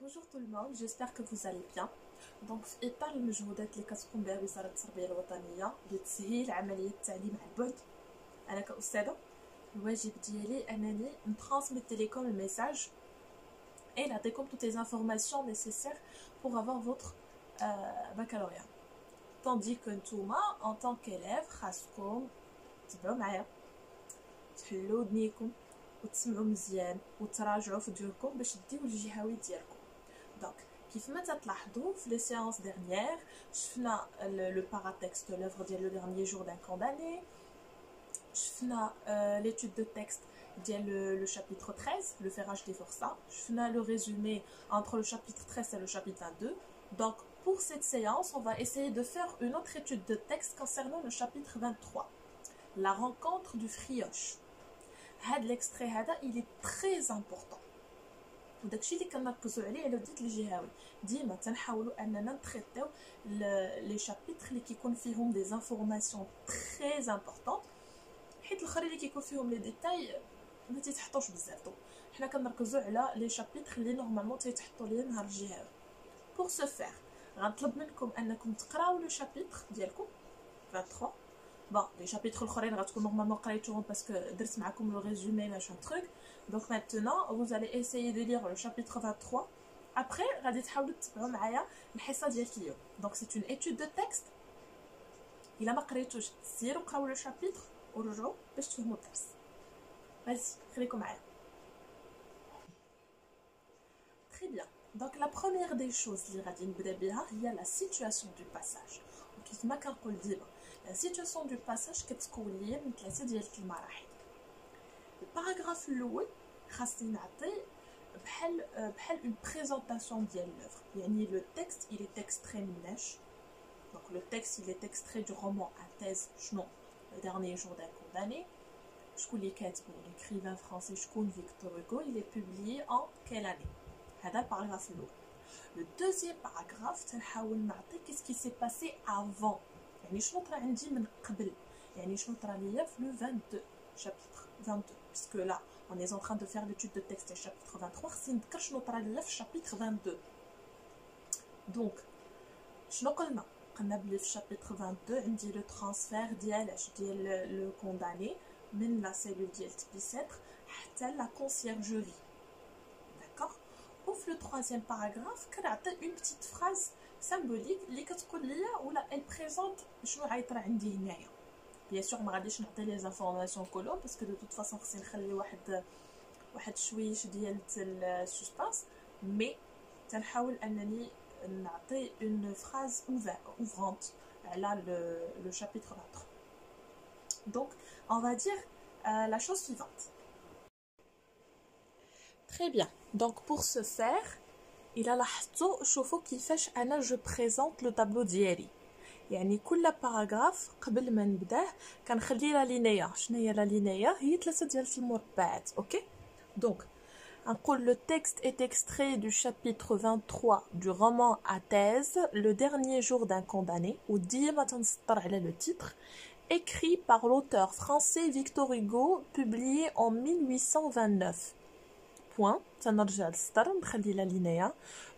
Bonjour tout le monde, j'espère que vous allez bien. Donc في إطار المجهودات اللي كتقوم بها وزارة التربية الوطنية لتسهيل عملية التعليم عن بعد، أنا كأستاذة الواجب ديالي أنني نترانسميتي ليكم الميساج et نعطيكم toutes les informations nécessaires pour avoir votre baccalauréat. Tandis que نتوما en tant qu'élève خاصكم تبعوا معايا تحلوا ودنيكم وتسمعوا مزيان وتراجعوا في ديوركم باش ديروا الجهوي ديالكم. Donc, كيف ما تلاحظوا في les séances dernières, شفنا le paratexte, l'œuvre ديال le dernier jour d'un condamné, شفنا l'étude de texte ديال le chapitre 13, le ferrage des forçats, شفنا le résumé entre le chapitre 13 et le chapitre 22. Donc, pour cette séance, on va essayer de faire une autre étude de texte concernant le chapitre 23, la rencontre du frioche. L'extrait هذا il est très important. وداكشي اللي كنركزوا عليه على وديت الجهوي ديما تنحاولوا اننا نتريتيو لي شابيتر اللي كيكون فيهم دي انفورماسيون تري امبورطونط، حيت الاخرين اللي كيكون فيهم لي ديتاي ما تيتحطوش بزاف. حنا كنركزوا على لي شابيتر اللي نورمالمون تيتحطوا ليه نهار الجهوي. بور سو فير غنطلب منكم انكم تقراو لو شابيتر ديالكم 23. Bon, les chapitres الاخرين غتكون normalement قريتوهم باسكو درت معكم لو ريزومي ماشان تروك. Donc maintenant, vous allez essayer de lire le chapitre 23. Après, غادي تحاولوا تتبعوا معايا الحصه ديال اليوم. Donc c'est une étude de texte. الا ما قريتوش سيروا قراو لو شابيتر ورجعوا باش تفهموا الدرس. Vas-y, خليكم معايا. Très bien. Donc la première des choses اللي غادي نبدا بها هي la situation du passage. وكيف ما كنقول ديما la situation du passage كتكون ليا من ثلاثه ديال المراحل. الباراغراف الاول خاصني نعطي بحال une présentation ديال l'œuvre. يعني le texte il est extrait مناش. Donc le texte il est extrait du roman à thèse شنو le dernier jour d'un condamné. شكون اللي كاتبو l'écrivain français شكون Victor Hugo. Il est publié en quelle année. هذا الباراغراف الاول. Le deuxième paragraphe تنحاول نعطي qu'est-ce qui s'est passé avant. يعني شنو طرا عندي من قبل، يعني شنو طرا ليا في لو 22 chapitre 22 puisque là on est en train de faire l'étude de texte du chapitre 23. خصني نذكر شنو طرا ليا في chapitre 22. دونك شنو قلنا بلي في chapitre 22 عندي لو ترانسفير ديال لو كونداني من لا سيلول ديال بيسيتر حتى لا كونسيرجوري. داكوغ. وفي لو troisième paragraphe كنعطي une petite phrase symbolique اللي كتقول ليا ولا elle présente شنو غيطرا عندي هنايا. بيان سور ما غاديش نعطي لي زانفورماسيون كلهم باسكو دو توت فاصون خصني نخلي واحد شويش ديال السسبانس، مي تنحاول انني نعطي اون فراز ouvrante على le chapitre 23. Donc on va dire la chose suivante. Très bien. Donc pour ce faire الى لاحظتوا شوفوا كيفاش انا جو بريزونط لو طابلو ديالي. يعني كل باراغراف قبل ما نبداه كنخلي لا لينيا. شنو هي لا لينيا؟ هي 3 ديال المربعات. اوكي. دونك نقول le texte est extrait du chapitre 23 du roman à thèse le dernier jour d'un condamné. وديما تنسطر على le titre écrit par l'auteur français Victor Hugo publié en 1829. Point.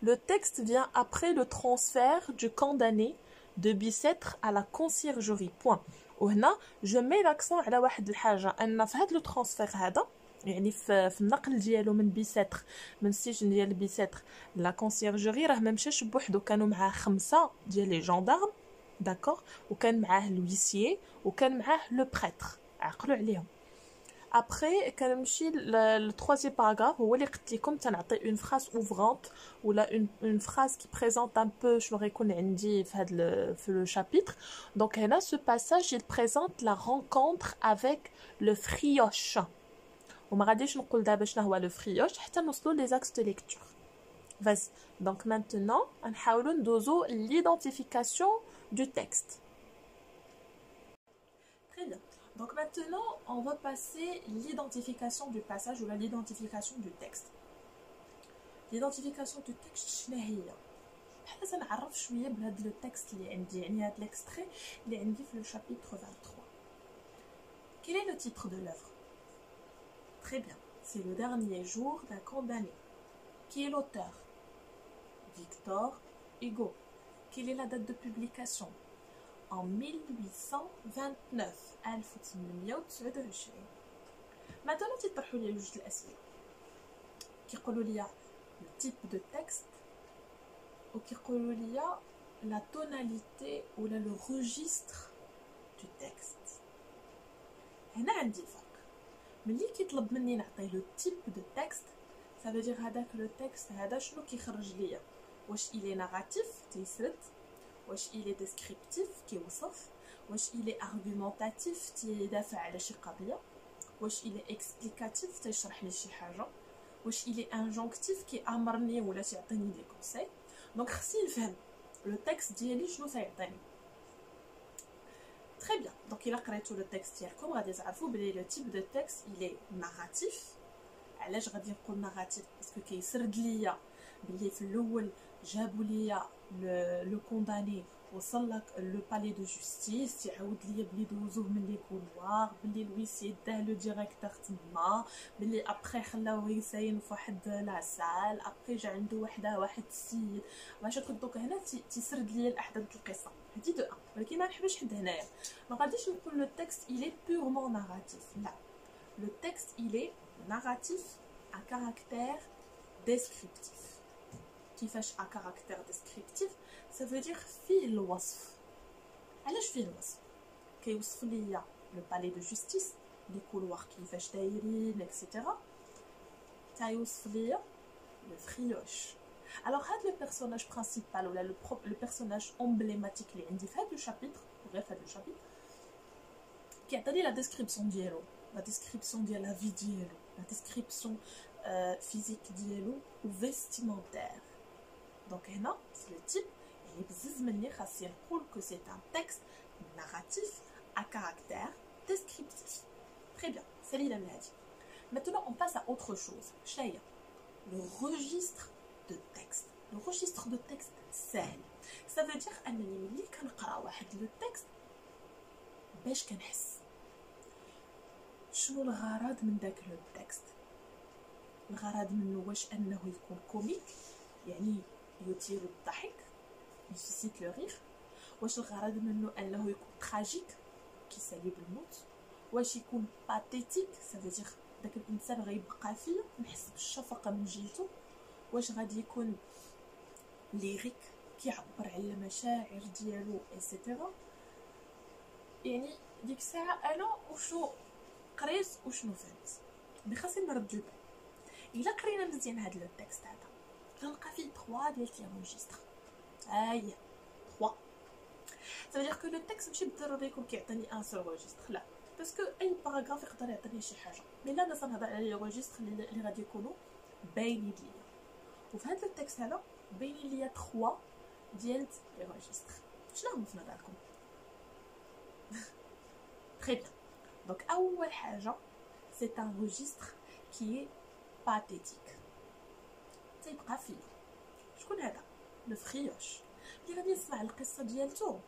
Le texte vient après le transfert du condamné de Bicêtre à la conciergerie. Point. وهنا je mets l'accent على واحد الحاجه ان في هذا لو ترانسفير هذا يعني في النقل ديالو من بيسيتر من السجن ديال بيسيتر لا كونسيرجوري راه ما مشاش بوحدو، كانوا معاه 5 ديال لي جاندارم. داكوغ. وكان معاه لويسيي وكان معاه لو بريتر. عقلوا عليهم. Après, كنمشي le troisième paragraphe هو اللي قلت لكم تنعطي une phrase ouvrante ولا une phrase qui présente un peu شنو غيكون عندي في هذا في le chapitre. Donc هنا ce passage il présente la rencontre avec le frioche. وما غاديش نقول دابا شنو هو le frioche حتى نوصلوا les axes de lecture. Vas-y. Donc maintenant نحاولوا ندوزو l'identification du texte. Très bien. Donc maintenant, on va passer l'identification du passage ou l'identification du texte. L'identification du texte, شنو هي؟ بحال تنعرف شويه بهذا لو تكست اللي عندي، يعني هذا l'extrait اللي عندي في le chapitre 23. Quel est le titre de l'œuvre? Très bien. C'est le dernier jour d'un condamné. Qui est l'auteur? Victor Hugo. Quelle est la date de publication? En 1829. 1829. مثلا تطرحوا لي جوج الاسئله كيقولوا لي le type de texte وكيقولوا لي la tonalité ou le registre du texte. هنا عندي فرق. ملي كيطلب مني نعطيه لو تيب دو تكست ça veut dire هذاك لو تكست هذا شنو كيخرج ليا، واش إلي ناراتيف تيسرد، واش إلي ديسكريبتيف كيوصف، واش إلي ارغومونتاتيف تيدافع على شي قضيه، واش إلي اكسبليكاتيف تيشرح لي شي حاجه، واش إلي انجونكتيف كيامرني ولا تيعطيني دي كونساي. دونك خصني نفهم لو تكست ديالي شنو تيعطيني. Très bien. Donc, il a créé tout le texte. Comme le type de texte, il est narratif. Alors, je vais dire narratif parce que il سرد ليا باللي في الأول جابوا ليا le condamné وصل لك لو بالي دو جوستيس، يعاود ليا بلي دوزوه من لي كولوار، بلي لويسي داه لو ديريكتور تما، بلي ابري خلاوه يساين في واحد لاصال، ابري جا عنده واحد السيد باش دوك هنا تيسرد ليا الاحداث القصه. هادي دو ان، ولكن ما نحبش حد هنايا ما غاديش نقول لو تكست il est purement narratif. لا، le texte il est narratif à caractère descriptif. كيفاش à caractère descriptif؟ ça veut dire فيه الوصف. علاش فيه الوصف؟ كيوصف ليا لو بالي دو جوستيس، لي كولوار كيفاش دايرين اكسيتيرا، تيوصف ليا لو فريوش. الوغ هاد لو بيرسوناج برينسيبال ولا لو بيرسوناج امبليماتيك اللي عندي في هاد لو شابيتر، غير في هاد لو شابيتر كيعطيني لا ديسكريبسيون ديالو، لا ديسكريبسيون ديال لا في ديالو، لا ديسكريبسيون فيزيك ديالو و فيستيمونتير. دونك هنا سي لو تيب يعني بزز مني خاصني نقول كو سي ان تكست ناراتيف ا كاركتير ديسكريبتيف. تري بيان، سالينا من هادي. Maintenant on passe à autre chose. شناهي؟ le registre de texte. Le registre de texte سهل. ça veut dire انني ملي كنقرا واحد لو تكست باش كنحس شنو الغرض من داك لو تكست. الغرض منه واش انه يكون كوميك يعني يثير الضحك يسيت لو رير، واش الغرض منه انه يكون تراجيك كيسالي بالموت، واش يكون باتيتيك ça veut dire داك الانسان غيبقى فيا نحس بالشفقه من جهته، واش غادي يكون ليريك كيعبر على المشاعر ديالو ايتترا. يعني ديك الساعه انا وشنو قريت وشنو فهمت مي خاصني نرد البال. الا قرينا مزيان هذا لو تكست هذا كنلقى فيه 3 ديال لي ريجستر. هي 3 ça veut dire que le texte ماشي بالضروري يكون كيعطيني ان سول ريجستر، لا، باسكو اي باراغراف يقدر يعطيني شي حاجه، مي لا انا تنهضر على لي ريجستر اللي غادي يكونوا باينين ليا. وفي هذا التكست هذا باينين ليا 3 ديال لي ريجستر. شنو هما في نظركم؟ très bien. donc اول حاجه c'est un registre qui est pathétique. تيبقى فيه شكون هذا؟ لو فريوش اللي غادي نسمع القصه ديالته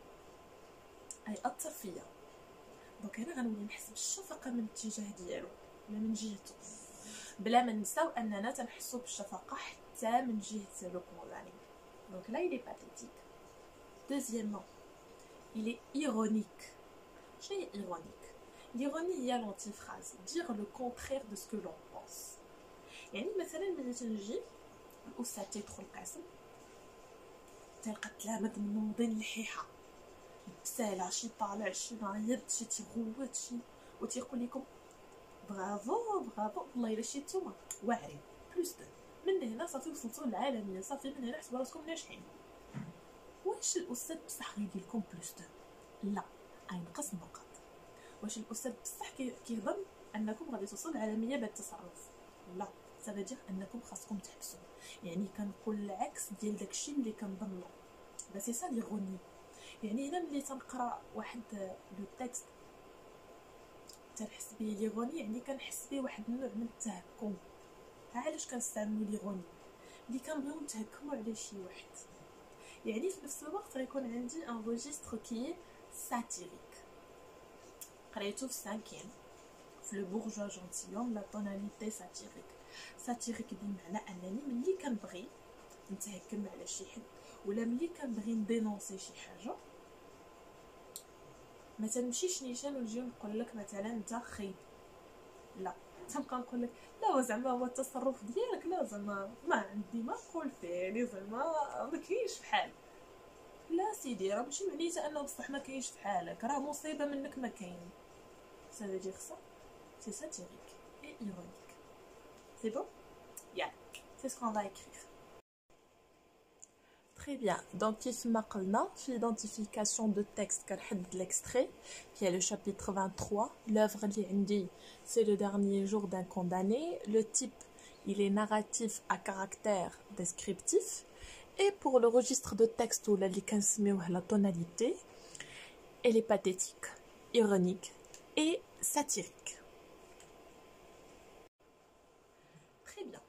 غيأثر فيا. دونك انا غنولي نحس بالشفقه من الاتجاه ديالو ولا من جهته، بلا ما نساو اننا تنحسوا بالشفقه حتى من جهه لو كونداني. دونك là il est pathétique. deuxièmement il est ironique. شنو هي ironique؟ l'ironie هي l'antiphrase، dire le contraire de ce que l'on pense. يعني مثلا ملي تنجي الاستاذ تيدخل القسم تلقى التلاميذ منوضين الحيحه بساله، شي طالع شي نايض شي تيغوت شي وتيقول لكم برافو برافو والله الا شي نتوما واعرين بلوس 2 من هنا صافي وصلتوا للعالميه، صافي من هنا حسبوا راسكم ناجحين. واش الاستاذ بصح غيدير لكم بلوس 2؟ لا، غينقص النقط. واش الاستاذ بصح كيظن انكم غادي توصلوا للعالميه بهذا التصرف؟ لا، ça veut dire انكم خاصكم تحبسوا. يعني كنقول العكس ديال داكشي اللي كنظنوا. بس سي سا ليغوني. يعني هنا ملي تنقرا واحد لو تكست تنحس به ليغوني، يعني كنحس به واحد النوع من التهكم. علاش كنستعملوا ليغوني؟ اللي كنبغيو نتهكموا على شي واحد. يعني في نفس الوقت غيكون عندي ان ريجستر كي ساتيريك. قريتو في سانكيم في لو بورجوا جونتيوم لا توناليتي ساتيريك. ساتيريك بمعنى انني ملي كنبغي نتهكم على شي حد ولا ملي كنبغي ندينونسي شي حاجه ما تنمشيش نيشان ونجي نقول لك مثلا انت خايب، لا تنبقى نقول لك لا زعما هو التصرف ديالك لا زعما ما عندي ما نقول فيه، يعني زعما ما كاينش بحال. لا سيدي راه ماشي معنيته انه بصح ما كاينش بحالك، راه مصيبه منك ما كاين. ça veut dire ça c'est satirique et ironique. C'est bon? Yeah, c'est ce qu'on va écrire. Très bien. Donc, كيفما قلنا في l'identification de texte كنحدد l'extrait qui est le chapitre 23. L'œuvre اللي عندي c'est le dernier jour d'un condamné. Le type il est narratif à caractère descriptif. Et pour le registre de texte ou اللي كنسميوه la tonalité, elle est pathétique, ironique et satirique. Très bien.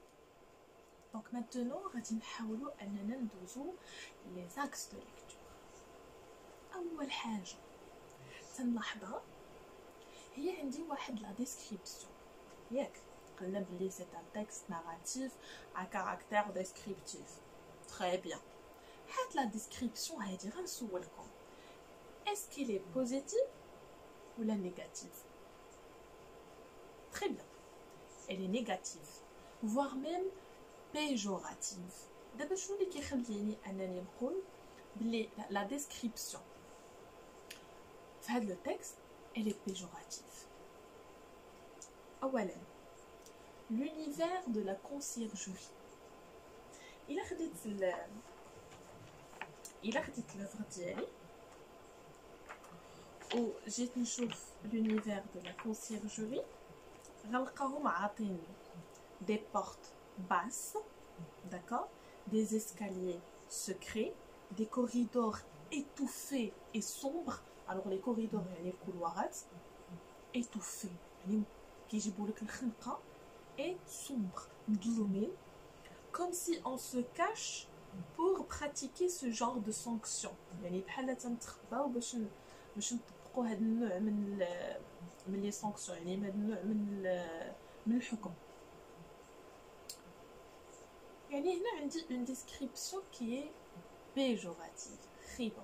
Donc maintenant, غادي نحاولوا اننا ندوزو les axes de lecture. اول حاجه تنلاحظها هي عندي واحد لا ديسكريبسيون، ياك قلنا بلي سي ان تكست ناراتيف à caractère descriptif. Très bien. هاد لا ديسكريبسيون هادي غنسولكم est-ce qu'il est positif ou la négative? Très bien. Elle est négative, voire même péjorative. دابا شنو اللي كيخليني انني نقول بلي لا ديسكريبسيون في هذا لو تكست elle est péjorative؟ اولا l'univers de la conciergerie. الا خديت لافغ ديالي و جيت نشوف l'univers de la conciergerie غنلقاهم عاطيني des portes basses, d'accord, des escaliers secrets, des corridors étouffés et sombres. Alors les corridors يعني الكولوارات étouffés يعني كيجيبوا لك الخنقه et sombre مظلومين comme si on se cache pour pratiquer ce genre de sanction. يعني بحال تنتخباو باش نطبقوا هذا النوع من لي سانكسيون، يعني هذا النوع من الحكم. يعني هنا عندي une description qui est péjorative، خيبه.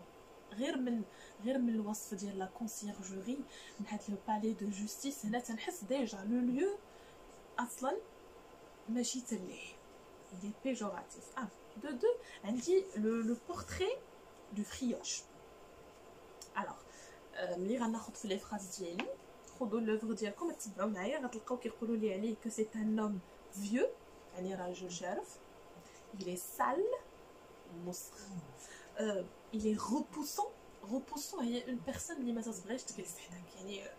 غير من الوصف ديال لا كونسيرجوري من هاد لو بالي دو جوستيس، هنا تنحس ديجا لو ليو اصلا ماشي تليه، il est péjoratif. De deux عندي le portrait du frioche. alors ملي غناخذ في لي فراز ديالي خذوا لوفر ديالكم تتبعوا معايا غتلقاو كيقولوا لي عليه que c'est un homme vieux يعني راجل شارف. il est sale مسخ. il est repoussant هي une personne اللي ما تبغيش تجلس حداك، يعني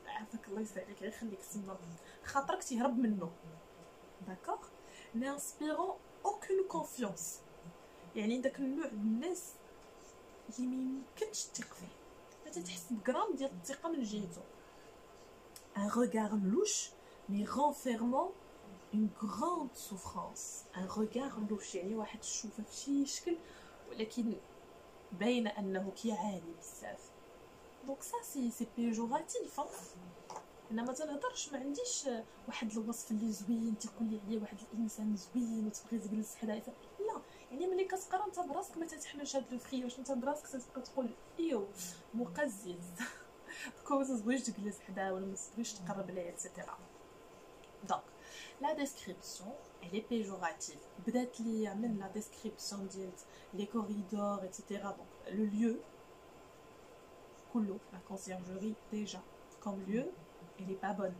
عافاك الله يسعدك عليك غير خليك تسمى خاطرك تهرب منه. d'accord n'inspirant aucune confiance، يعني داك النوع من الناس اللي ما يمكنش تثق فيه، ما تتحس بغرام ديال الثقه من جهته. un regard louche mais renfermant une grande souffrance. un regard louche يعني واحد تشوفه في شي شكل ولكن باين انه كيعاني بزاف. دونك سي بيجوراتيف. انا ما تنهضرش، ما عنديش واحد الوصف اللي زوين تيقول لي عليه واحد الانسان زوين وتبغي تجلس حداه، لا. يعني ملي كتقرا انت براسك ما تتحملش هاد لو فريوش، انت براسك تبقى تقول ايوا مقزز كون ما تبغيش تجلس حداه ولا ما تبغيش تقرب ليه ايتترا. دونك لا ديسكريبسيون elle est péjorative. بدات لي من لا ديسكريبسيون ديال لي كوريدور ايتترا. دونك لو lieu كله لا conciergerie déjà comme lieu elle est pas bonne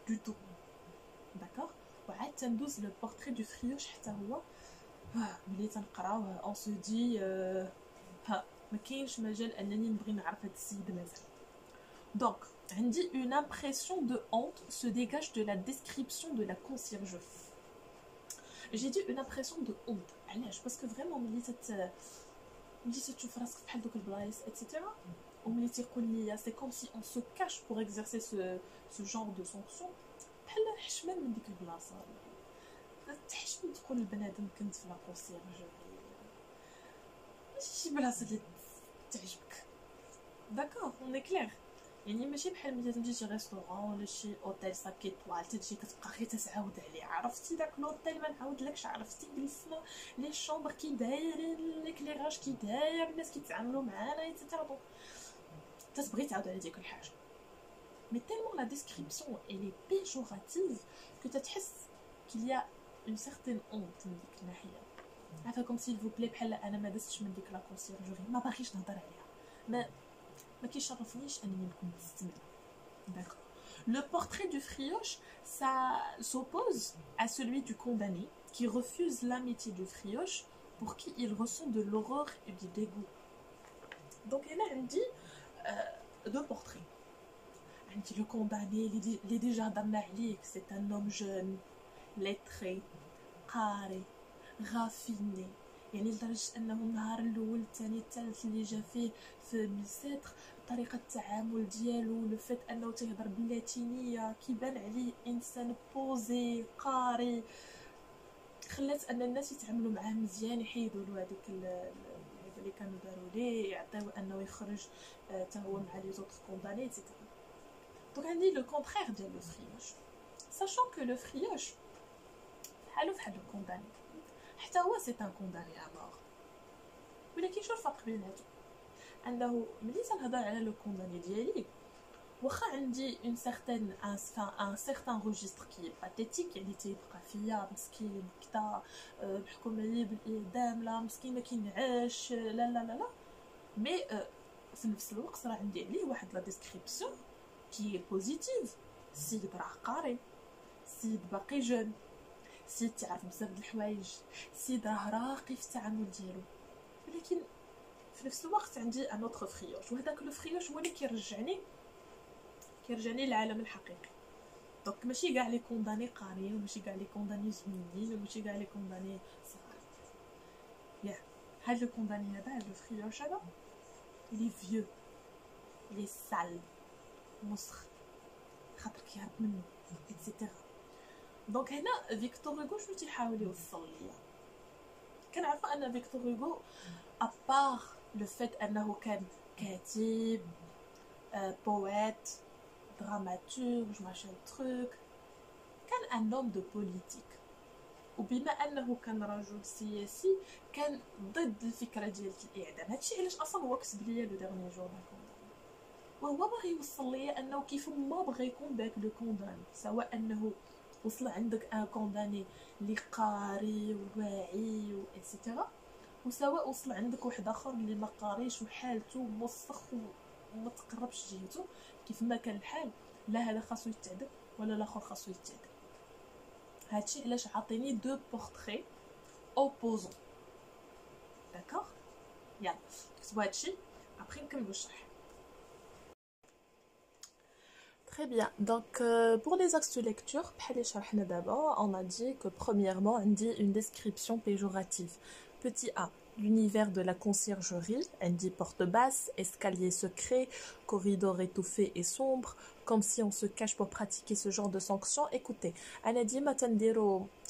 du tout. d'accord وعاد تندوز لو بورتري دو فريوش حتى هو ملي تنقراوه اون سو دي ما كاينش مجال انني نبغي نعرف هاد السيد مازال. دونك عندي une impression de honte se dégage de la description de la conciergerie. j'ai dit une impression de honte علاش؟ باسكو فريمون ملي تشوف راسك بحال دوك البلايص ايتترا وملي تيقول لي سي كوم سي اون سو كاش بور اكزercer ce genre de sanction، بحال حشمان من ديك البلاصه. تحشم تقول البنادم كنت في لا كونسيرجوري، ماشي شي بلاصه اللي تعجبك. داكور اون كلير. يعني ماشي بحال ملي تمشي شي ريستورون ولا شي اوتيل 5 ايطوال تجي كتبقى غير تتعاود عليه. عرفتي داك لوطيل ما نعاودلكش، عرفتي جلسنا لي شومبر كي دايرين، ليكليراج كي داير، الناس كيتعاملوا معانا ايتترا، دونك تتبغي تعاود على ديك الحاجه. مي تيلمون لا ديسكريبسيون اي لي بيجوراتيف كو تتحس qu'il y a une certaine honte من ديك الناحيه. عارفه كوم سيل فو بلي بحال انا ما دزتش من ديك لا كونسيرجوري، ما باغيش نهضر عليها، ما كيشرفنيش انني نكون دزت منها. D'accord. Le portrait du frioche, ça s'oppose à celui du condamné qui refuse l'amitié du frioche pour qui il ressent de l'horreur et du dégoût. Donc elle a dit deux portraits. Elle dit le condamné, il est déjà dans la ligue, c'est un homme jeune, lettré, قاري, raffiné. يعني لدرجة أنه النهار الأول الثاني الثالث اللي جا فيه في ميساتر طريقة التعامل ديالو، لو فات أنه تيهضر باللاتينية كيبان عليه إنسان بوزي قاري، خلات أن الناس يتعاملوا معاه مزيان، يحيدوا له هذيك اللي كانوا داروا ليه، يعطيوه أنه يخرج حتى هو مع لي زوطخ كونداني ايتترا. دونك عندي لو كونترير ديال لو فريوش، ساشون كو لو فريوش بحالو بحال لو كونداني، حتى هو سي ان كونداني ا مور، ولكن شوف الفرق بيناتهم. انه ملي تنهضر على لو كونداني ديالي واخا عندي اون سيغتان ان سيغتان روجيستر كي باتيتيك، يعني تيبقى فيا مسكين كدا محكوم عليه بالاعدام، لا مسكين ما كينعاش، لا لا لا لا، مي في نفس الوقت راه عندي عليه واحد لا ديسكريبسيون كي بوزيتيف. السيد راه قاري، السيد باقي جون، السيد تعرف بزاف د الحوايج، السيد راه راقي في التعامل ديالو. ولكن في نفس الوقت عندي ان اوتر فريوش، وهذاك لو فريوش هو اللي كيرجعني للعالم الحقيقي. دونك ماشي كاع لي كونداني قاريين، وماشي كاع لي كونداني زوينين، وماشي كاع لي كونداني صغار. يا هاد لو كونداني هذا، هاد لو فريوش هذا لي فيو، لي سال، مسخ، خاطر كيهرب منه ايتترا. دونك هنا فيكتور هوغو شنو تيحاول يوصل ليا؟ كنعرفوا ان فيكتور هوغو ابار لو فيت انه كان كاتب، بويت، دراماتورج، ماشين تروك، كان ان نوم دو بوليتيك، وبما انه كان رجل سياسي كان ضد الفكره ديال الاعدام. هادشي علاش اصلا هو كتب ليا لو ديرني جور داكونداني، وهو باغي يوصل ليا انه كيف ما بغى يكون داك لو كونداني، سواء انه وصل عندك ان كونداني اللي قاري وواعي و ايتترا، وسواء وصل عندك واحد اخر اللي ما قاريش وحالته موسخ وما تقربش جهته، كيف ما كان الحال لا هذا خاصو يتعدم ولا الاخر خاصو يتعدم. هادشي علاش عطيني دو بورتري اوبوزون. داكوغ، يلا كتبوا هادشي ابري نكملوا الشرح. Très bien. Donc, pour les axes de lecture, on a dit que premièrement, on dit une description péjorative. Petit a, l'univers de la conciergerie, on dit porte basse, escalier secret, corridor étouffé et sombre, comme si on se cache pour pratiquer ce genre de sanctions. Écoutez, أنا ديما تندير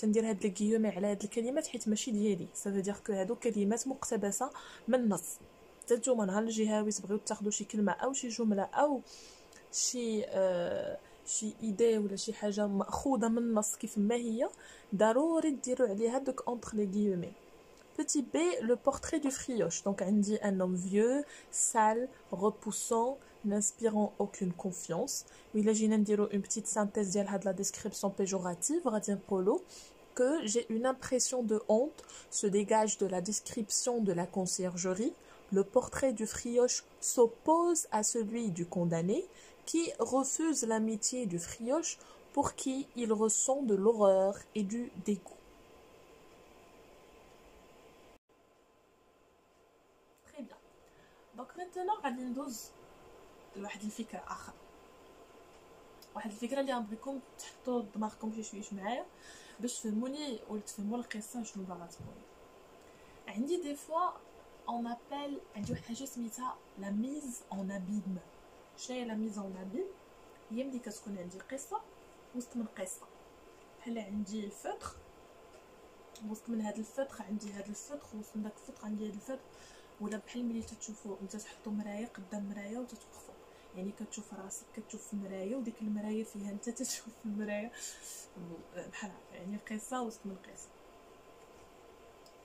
هاد الكيومي على هاد الكلمات حيت ماشي ديالي، ça veut dire que هادو كلمات مقتبسة من النص. تنتوما نهار الجهوي تبغيو تاخدوا شي كلمة أو شي جملة أو شي ايدي ولا شي حاجه ماخوذه من النص كيف ما هي، ضروري ديروا عليها دوك entre les guillemets. Petit b, le portrait du frioche. Donc on dit un homme vieux, sale, repoussant, n'inspirant aucune confiance. وإلا جينا نديرو une petite synthèse ديال هاد la description péjorative غادي نقولوا que j'ai une impression de honte se dégage de la description de la conciergerie. Le portrait du frioche s'oppose à celui du condamné qui refuse l'amitié du frioche pour qui il ressent de l'horreur et du dégoût. Très bien. Donc maintenant, غادي ندوز لواحد الفكرة آخر. واحد الفكرة اللي غنبغيكم تحطوا دماغكم شويش معايا باش تفهموني ولا تفهموا القصة شنو باغا تقول. عندي دي فوا on appelle عندي واحد الحاجة سميتها la mise en abîme. شنو هي la mise en abîme؟ هي ملي كتكون عندي قصة وسط من قصة، بحال عندي فوتر وسط من هاد الفوتر عندي هاد الفوتر وسط من داك الفوتر عندي هاد الفوتر، ولا بحال ملي تتشوفوا نتا تحطوا مرايه قدام مرايه وتتوقفوا، يعني كتشوف راسك كتشوف في المرايه وديك المرايه فيها انت تشوف في المرايه بحال هكا. يعني القصه وسط من القصه.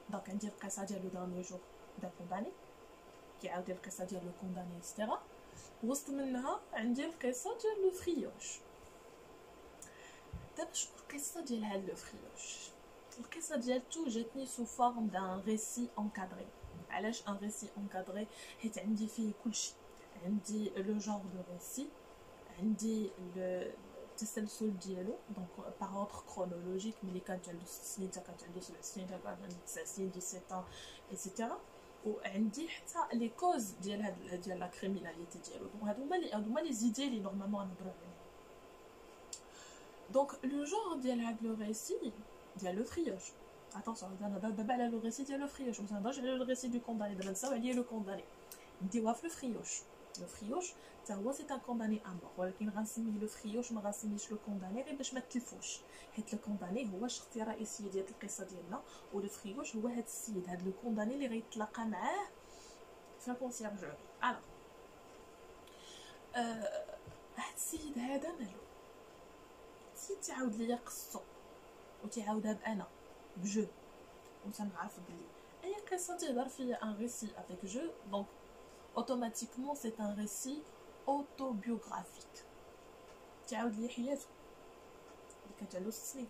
دونك عندي القصه ديالو دانيو جور دا كونداني كيعاود القصه ديال لو كونداني اكسترا. وسط منها عندي القصه ديال لو فريوش. دابا شنو القصه ديال هاد لو فريوش؟ القصه ديالتو جاتني سو فورم دان ريسي انكادري. علاش ان ريسي انكادري؟ حيت عندي فيه كلشي. عندي لو جونغ دو ريسي، عندي التسلسل ديالو دونك باغ اوردر كرونولوجيك ملي كانت عنده 6 سنين حتى كانت عنده 7 سنين حتى كانت عنده 9 سنين 17 ايتترا. وعندي حتى لي كوز ديال لا كريميناليتي ديالو. دونك هادو لي زيدي لي نورمالمون نهضروا عليهم. دونك لو جونغ ديال هاد لو ريسي ديال لو فريوش. اتونسيون انا دابا على لو ريسي ديال لو فريوش، ما نهضرش على لو ريسي دو كونداني. دابا نساو عليه لو كونداني. نديوها في لو فريوش. لو فريوش حتى هو سي ان كونداني امور، ولكن غنسميه لو فريوش ما غنسميش لو كونداني غير باش ما تلفوش، حيت لو كونداني هو الشخصيه الرئيسيه ديال القصه ديالنا، ولو فريوش هو هاد السيد، هاد لو كونداني اللي غيتلاقى معاه في الكونسيرجوري. الوغ هاد السيد هذا مالو؟ السيد تيعاود ليا قصتو وتيعاودها بانا بجو، وتنعرف بلي اي قصه تهضر فيا ان ريسي افيك جو، دونك automatiquement c'est un récit autobiographique. تعاود لي حياته اللي كانت عنده 6 سنين،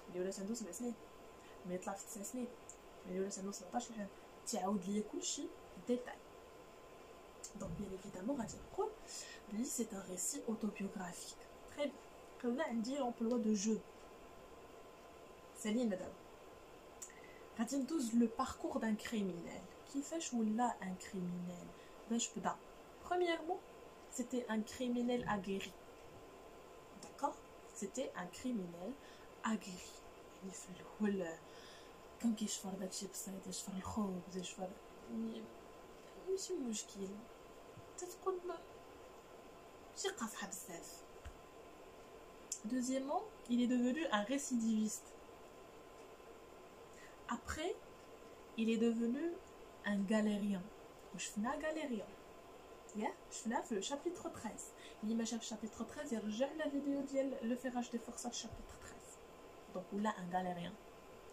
اللي ولات عنده 7 سنين، ملي طلع في 9 سنين، ملي ولات عنده 17 عام. تعاود لي كلشي ديتاي. دونك بيان ايفيدامون غادي نقول بلي سي ان ريسي اوتوبيوغرافيك. تري قلنا عندي لومبلوا دو جو. سالينا دابا غادي ندوز لو باركور دان كريمينال. كيفاش ولا ان كريمينال؟ باش بدا premièrement c'était un criminel aguerri. d'accord, c'était un criminel aguerri. يعني في الاول كان كيشفر داكشي بسيط، يشفر الخبز، يشفر ماشي مشكل، تتقول ماشي قاصحه بزاف. deuxièmement il est devenu un récidiviste. après il est devenu un galérien. وشفنا galérien ياك شفنا في chapitre 13. اللي ما شاف chapitre 13 يرجع للفيديو ديال لو فيراج دي فورسات chapitre 13. دونك ولا ان galérien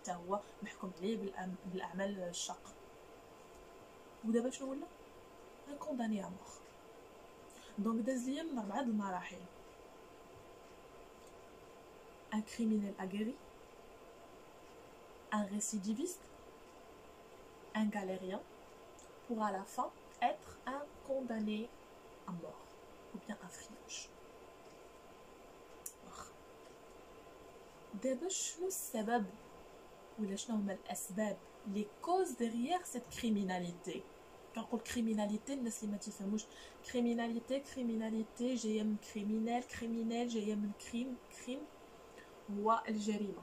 حتى هو محكوم عليه بالاعمال الشاقه. ودابا شنو ولا؟ ان كونداني ا مور. دونك داز ليا من 4 المراحل: un criminel aguerri, un récidiviste, un galérien, pour à la fin être un condamné à mort ou bien un friange. دابا شنو السبب ولا شنو هما الاسباب لي كوز ديغيير سيت كريميناليتي؟ كنقول كريميناليتي الناس اللي ما تفهموش كريميناليتي جايه من كريمينال جايه من كريم هو الجريمه.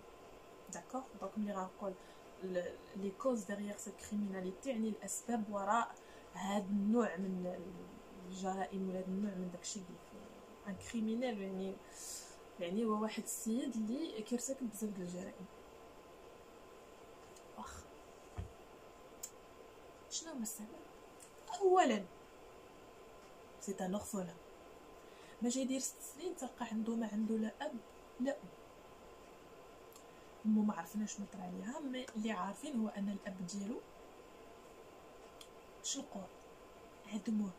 داكوغ دونك ملي غنقول لي كوز ديغيير سيت كريميناليتي يعني الاسباب وراء هذا النوع من الجرائم ولا هذا النوع من داكشي اللي ان كريمينال يعني هو واحد السيد اللي كيرتكب بزاف ديال الجرائم. واخ شنو هما السبب؟ اولا سي ان اورفولان، ما جاي يدير 6 سنين تلقى عنده ما عنده لا اب لا ام. ما عرفناش شنو طرا عليها، مي اللي عارفين هو ان الاب ديالو شلقوه عدموه.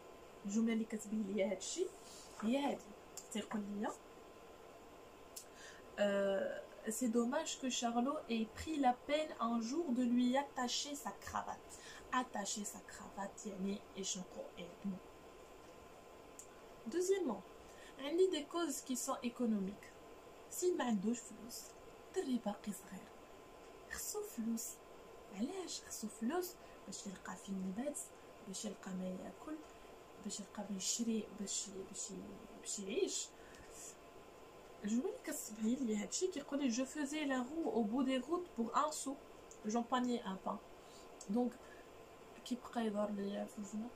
الجمله اللي كتبين ليا هادشي هي هادي، تيقول ليا c'est dommage que Charlot ait pris la peine un jour de lui attacher sa cravate. Attacher sa cravate يعني يشنقو عدمو. deuxièmement عندي des causes qui sont économiques. سي ما عندوش فلوس، دري باقي صغير خصو فلوس. علاش خصو فلوس؟ باش يلقى فين يبات، باش يلقى ما ياكل، باش يلقى ما يشري، باش يعيش. الجمله اللي كتبين لي هادشي كيقول لي جو فوزي لا رو او بو دي روت بور ان سو جومباني ان بان. دونك كيبقى يدور ليا في الجمله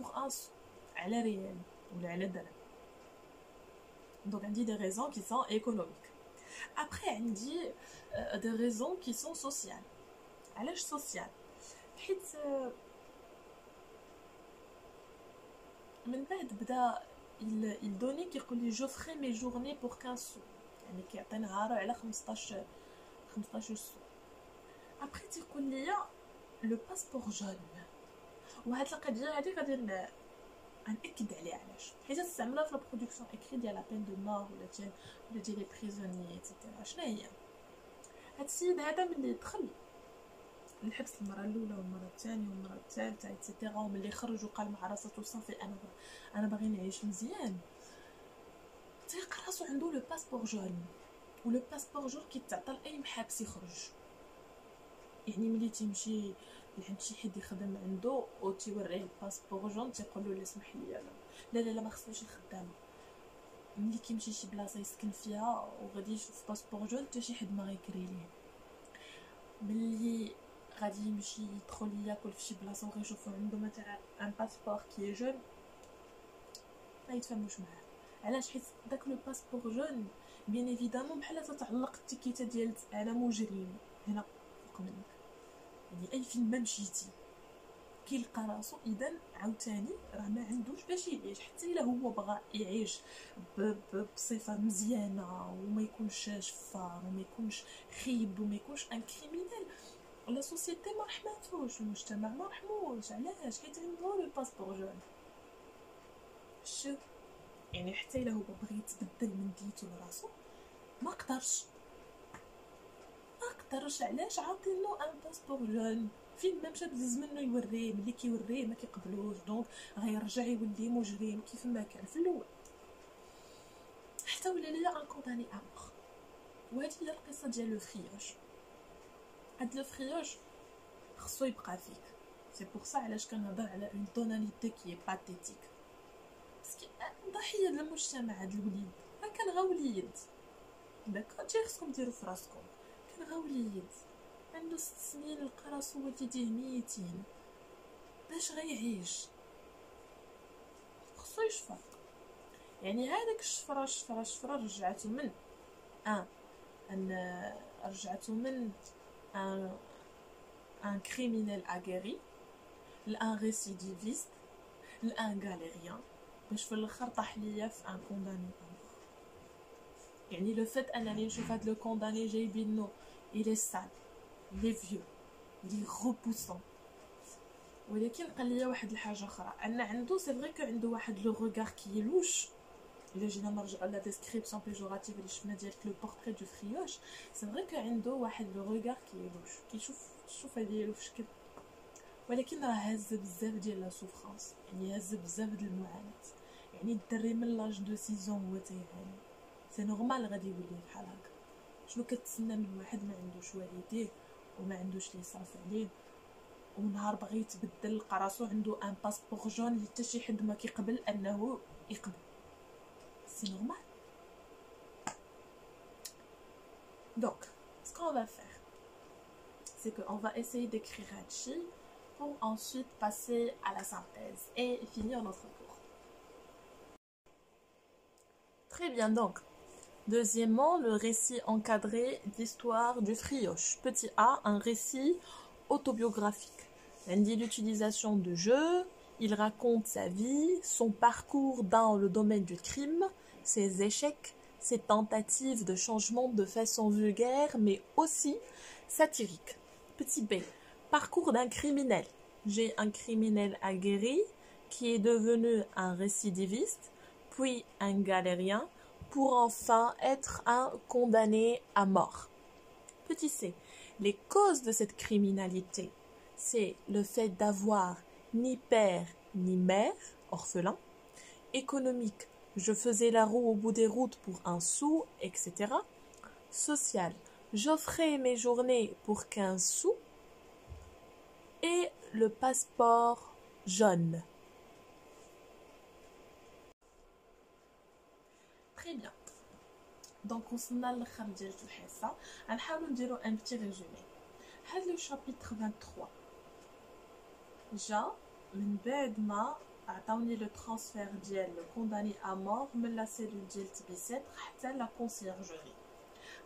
بور ان سو على ريال ولا على درهم. دونك عندي دي ريزون كي سون ايكونوميك. ابري عندي دي ريزون كي سون سوسيال. علاش سوسيال؟ حيت من بعد بدا il donnait كيقول لي جو ferai mes journées pour 15 sous يعني كيعطي نهار على 15 سو. ابري تيقول لي لو باسبور جون، وهاد القضيه هادي غادي ناكد عليها علاش، حيت تستعملها في البرودكسيون اكري ديال لا بين دو مور ولا ديال لي بريزونيي ايتترا. شنو هي هاد السيد هذا ملي دخل الحبس المره الاولى والمره الثانيه والمره الثالثه ايتترا، وملي خرج وقال مع راسو صافي انا باغي نعيش مزيان، تلقى راسو عنده لو باسبور جون. ولو باسبور جون كيتعطى لاي محابس يخرج. يعني ملي تيمشي لعند شي حد يخدم عنده او تيوريه الباسبور جون تيقول له لا سمح لي لا ما خصنيش الخدامه. ملي كيمشي شي بلاصه يسكن فيها وغادي يشوف باسبور جون حتى شي حد ما غيكري ليه. ملي غادي يمشي يدخل ياكل في شي بلاصه وغيشوفوا عنده مثلا ان باسبور كي جون ما يتفهموش معاه. علاش؟ حيت داك لو باسبور جون بيان ايفيدامون بحال تعلق التيكيته ديال انا مجرم هنا فوق منك. يعني اي فين ما مشيتي كيلقى راسو اذا عاوتاني راه ما عندوش باش يعيش، حتى الا هو بغى يعيش بصفه مزيانه وما يكونش شفار وما يكونش خيب وما يكونش ان كريمينال، لا سوسيتي ما رحماتوش، المجتمع ما رحموش. علاش؟ حيت عنده لو باسبور جون. شوف يعني حتى الا هو بغى يتبدل من ديتو لراسو ما قدرش. علاش؟ عاطينو ان باسبور جون، فين ما مشى بزز منه يوريه، ملي كيوريه ما كيقبلوش، دونك غيرجع يولي مجرم كيف ما كان في الاول، حتى ولا ليا ان كونداني امور. وهذه هي القصه ديال لو فريوش. هاد لو فريوش خصو يبقى فيك، سي بور سا علاش كنهضر على اون توناليتي كي باتيتيك، باسكو ضحيه ديال المجتمع. هاد الوليد راه كان غا وليد، داك هادشي خصكم ديرو في راسكم. كان غا وليد عنده 6 سنين، لقى راسو والديه ميتين، باش غيعيش؟ خصو يشفى. يعني هذاك الشفره رجعته من رجعته من ان كريمينال اغيري لان ريسيديفيست لان غاليريان، باش في الاخر طاح ليا في ان كونداني. يعني لو فات انني نشوف هاد لو كونداني جايبينو الي سال لي فيو لي غوبوسون، ولكن قال لي واحد الحاجه اخرى، ان عنده سي فري كو عنده واحد لو ريغار كي لوش. الا جينا نرجعوا لا ديسكريبسيون بيجوراتيف اللي شفنا ديال لو بورتري دو فريوش، سي فري كو عنده واحد لو ريغار كي لوش، كيشوف ديالو في شكل، ولكن راه هز بزاف ديال لا سوفرانس، يعني هز بزاف ديال المعاناه. يعني الدري من لاج دو 6 هو تيعاني، سي نورمال غادي يولي بحال هكا. شنو كتسنى من واحد ما عندوش والديه وما عندوش لي صرف عليه، ونهار بغى يتبدل لقى راسو عنده ان باسبور جون اللي حتى شي حد ما كيقبل انه يقبل؟ سي نورمال. Donc, ce qu'on va faire, c'est qu'on va essayer d'écrire Hachi pour ensuite passer à la synthèse et finir notre cours. Très bien, donc, deuxièmement, le récit encadré d'histoire du frioche. Petit a, un récit autobiographique. Il dit l'utilisation de jeux, il raconte sa vie, son parcours dans le domaine du crime, ses échecs, ses tentatives de changement de façon vulgaire, mais aussi satirique. Petit b, parcours d'un criminel. J'ai un criminel aguerri qui est devenu un récidiviste, puis un galérien, pour enfin être un condamné à mort. Petit c, les causes de cette criminalité, c'est le fait d'avoir ni père ni mère, orphelin, économique, je faisais la roue au bout des routes pour un sou, etc. Social, j'offrais mes journées pour 15 sous, et le passeport jaune. Très bien. Donc وصلنا للآخر ديال الحصة، غنحاولوا نديرو ان بتي ريزومي. هاد لو شابيتر 23 جا من بعد ما عطاوني لو ترانسفير ديال لو كونداني ا مور من لا سيلول ديال تبيسيت حتى لا كونسيرجوري.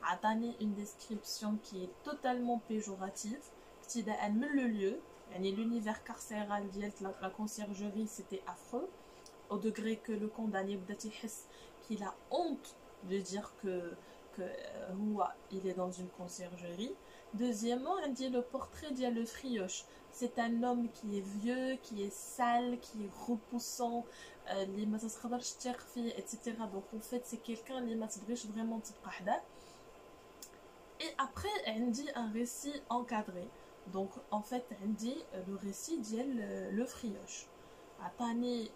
عطاني اون ديسكريبسيون كي توتالمون بيجوراتيف ابتداء من لو ليو، يعني لونيفير كارسيرال ديال لا كونسيرجوري سيتي افرو، au degré que le condamné qu'il a honte de dire que il est dans une conciergerie. Deuxièmement, on dit le portrait de le frioche. C'est un homme qui est vieux, qui est sale, qui est repoussant, etc. Donc en fait, c'est quelqu'un qui vraiment et après, on dit un récit encadré. Donc en fait, on dit le récit dit le frioche. Atani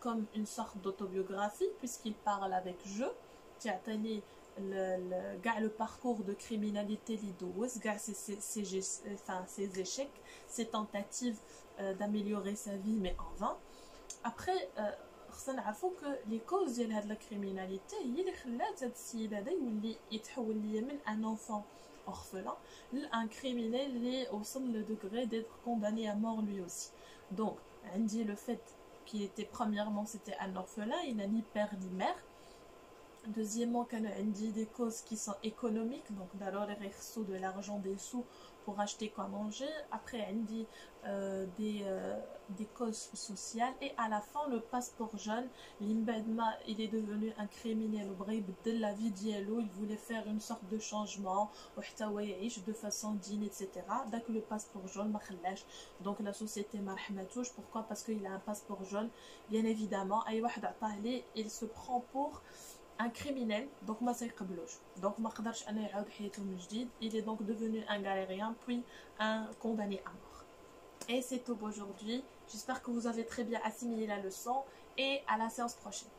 comme une sorte d'autobiographie puisqu'il parle avec je. Tiatani le parcours de criminalité ses échecs, ses tentatives d'améliorer sa vie mais en vain. Après خصنا نعرفوا que les causes ديال هاد la criminalité هي اللي خلات هاد السيد هذا يولي يتحول ليا من un enfant orphelin un criminel اللي وصل le degré d'être condamné à mort lui aussi. Donc on dit le fait qu'il était premièrement c'était un orphelin, il n'a ni père ni mère. Deuxièmement, on dit des causes qui sont économiques, donc d'abord les ressources de l'argent, des sous pour acheter quoi manger. Après, on dit des causes sociales. Et à la fin, le passeport jaune, l'imbedma, il est devenu un criminel de la vie d'Yellow. Il voulait faire une sorte de changement, de façon digne, etc. Donc le passeport jaune, donc la société marhamatouche. Pourquoi? Parce qu'il a un passeport jaune. Bien évidemment, il se prend pour un criminel, donc ma sayqblouch. Donc ma qdarch ana yaoud hayatou min jdid. Il est donc devenu un galérien puis un condamné à mort. Et c'est tout pour aujourd'hui. J'espère que vous avez très bien assimilé la leçon et à la séance prochaine.